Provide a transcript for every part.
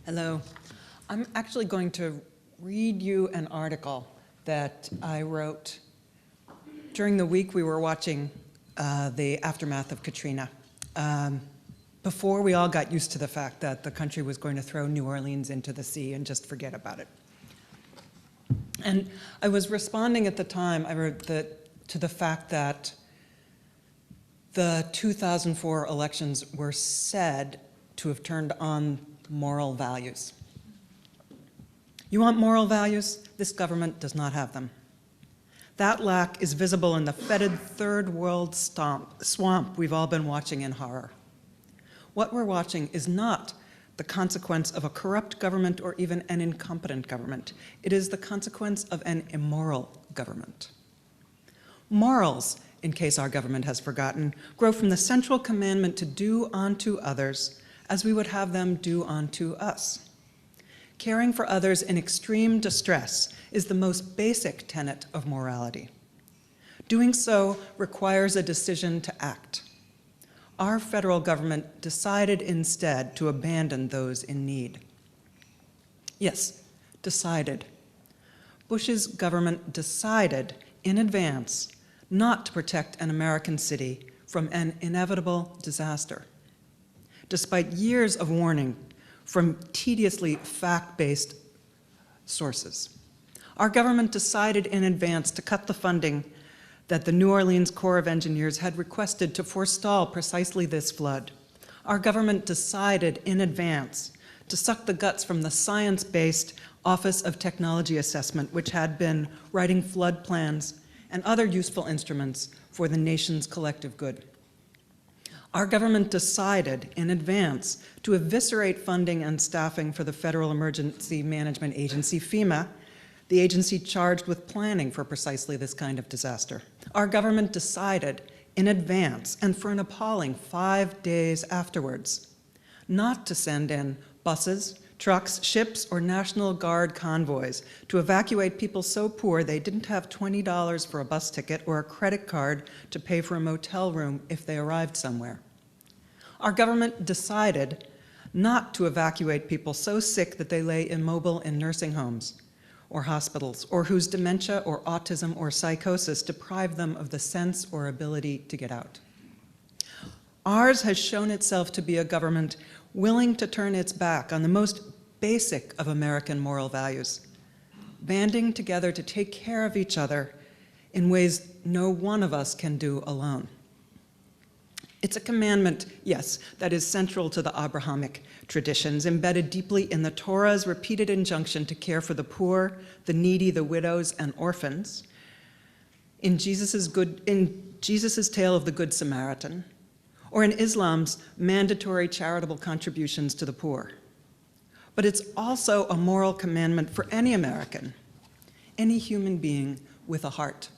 Hello. I'm actually going to read you an article that I wrote during the week we were watching the aftermath of Katrina. Before we all got used to the fact that the country was going to throw New Orleans into the sea and just forget about it. And I was responding at the time, I wrote to the fact that the 2004 elections were said to have turned on moral values. You want moral values? This government does not have them. That lack is visible in the fetid third world swamp we've all been watching in horror. What we're watching is not the consequence of a corrupt government or even an incompetent government. It is the consequence of an immoral government. Morals, in case our government has forgotten, grow from the central commandment to do unto others as we would have them do unto us. Caring for others in extreme distress is the most basic tenet of morality. Doing so requires a decision to act. Our federal government decided instead to abandon those in need. Yes, decided. Bush's government decided in advance not to protect an American city from an inevitable disaster. Despite years of warning from tediously fact-based sources, our government decided in advance to cut the funding that the New Orleans Corps of Engineers had requested to forestall precisely this flood. Our government decided in advance to suck the guts from the science-based Office of Technology Assessment, which had been writing flood plans and other useful instruments for the nation's collective good. Our government decided in advance to eviscerate funding and staffing for the Federal Emergency Management Agency, FEMA, the agency charged with planning for precisely this kind of disaster. Our government decided in advance, and for an appalling 5 days afterwards, not to send in buses, trucks, ships, or National Guard convoys to evacuate people so poor they didn't have $20 for a bus ticket or a credit card to pay for a motel room if they arrived somewhere. Our government decided not to evacuate people so sick that they lay immobile in nursing homes or hospitals, or whose dementia or autism or psychosis deprive them of the sense or ability to get out. Ours has shown itself to be a government willing to turn its back on the most basic of American moral values, banding together to take care of each other in ways no one of us can do alone. It's a commandment, yes, that is central to the Abrahamic traditions, embedded deeply in the Torah's repeated injunction to care for the poor, the needy, the widows, and orphans, in Jesus's tale of the Good Samaritan, or in Islam's mandatory charitable contributions to the poor. But it's also a moral commandment for any American, any human being with a heart.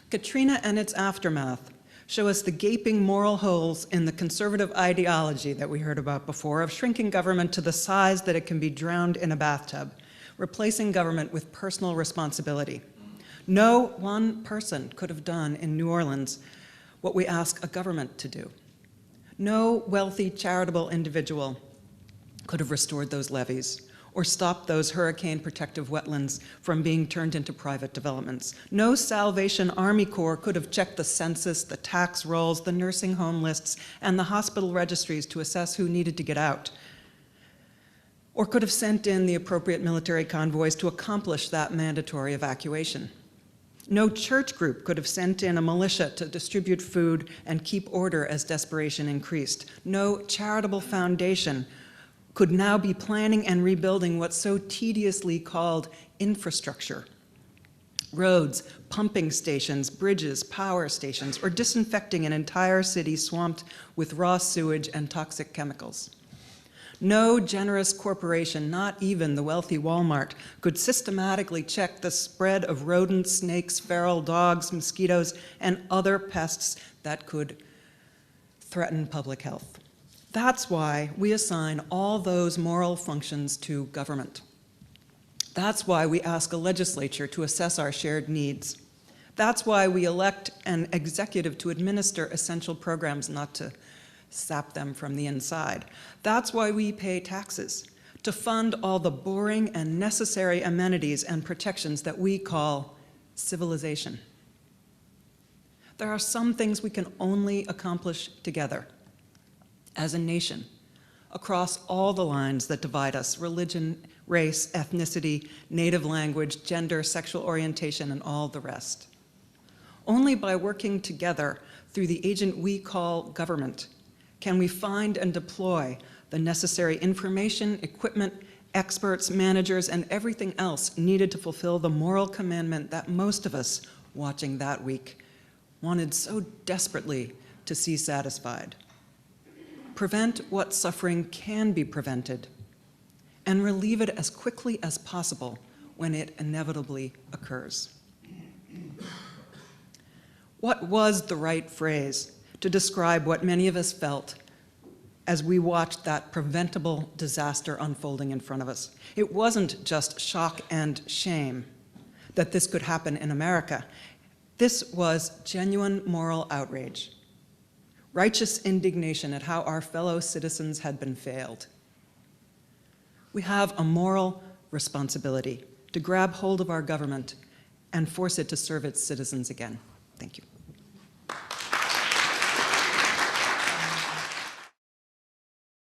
Katrina and its aftermath show us the gaping moral holes in the conservative ideology that we heard about before of shrinking government to the size that it can be drowned in a bathtub, replacing government with personal responsibility. No one person could have done in New Orleans what we ask a government to do. No wealthy charitable individual could have restored those levees or stopped those hurricane protective wetlands from being turned into private developments. No Salvation Army Corps could have checked the census, the tax rolls, the nursing home lists, and the hospital registries to assess who needed to get out, or could have sent in the appropriate military convoys to accomplish that mandatory evacuation. No church group could have sent in a militia to distribute food and keep order as desperation increased. No charitable foundation could now be planning and rebuilding what's so tediously called infrastructure. Roads, pumping stations, bridges, power stations, or disinfecting an entire city swamped with raw sewage and toxic chemicals. No generous corporation, not even the wealthy Walmart, could systematically check the spread of rodents, snakes, feral dogs, mosquitoes, and other pests that could threaten public health. That's why we assign all those moral functions to government. That's why we ask a legislature to assess our shared needs. That's why we elect an executive to administer essential programs, not to sap them from the inside. That's why we pay taxes, to fund all the boring and necessary amenities and protections that we call civilization. There are some things we can only accomplish together as a nation, across all the lines that divide us: religion, race, ethnicity, native language, gender, sexual orientation, and all the rest. Only by working together through the agent we call government can we find and deploy the necessary information, equipment, experts, managers, and everything else needed to fulfill the moral commandment that most of us watching that week wanted so desperately to see satisfied. Prevent what suffering can be prevented, and relieve it as quickly as possible when it inevitably occurs. What was the right phrase to describe what many of us felt as we watched that preventable disaster unfolding in front of us? It wasn't just shock and shame that this could happen in America. This was genuine moral outrage, righteous indignation at how our fellow citizens had been failed. We have a moral responsibility to grab hold of our government and force it to serve its citizens again. Thank you.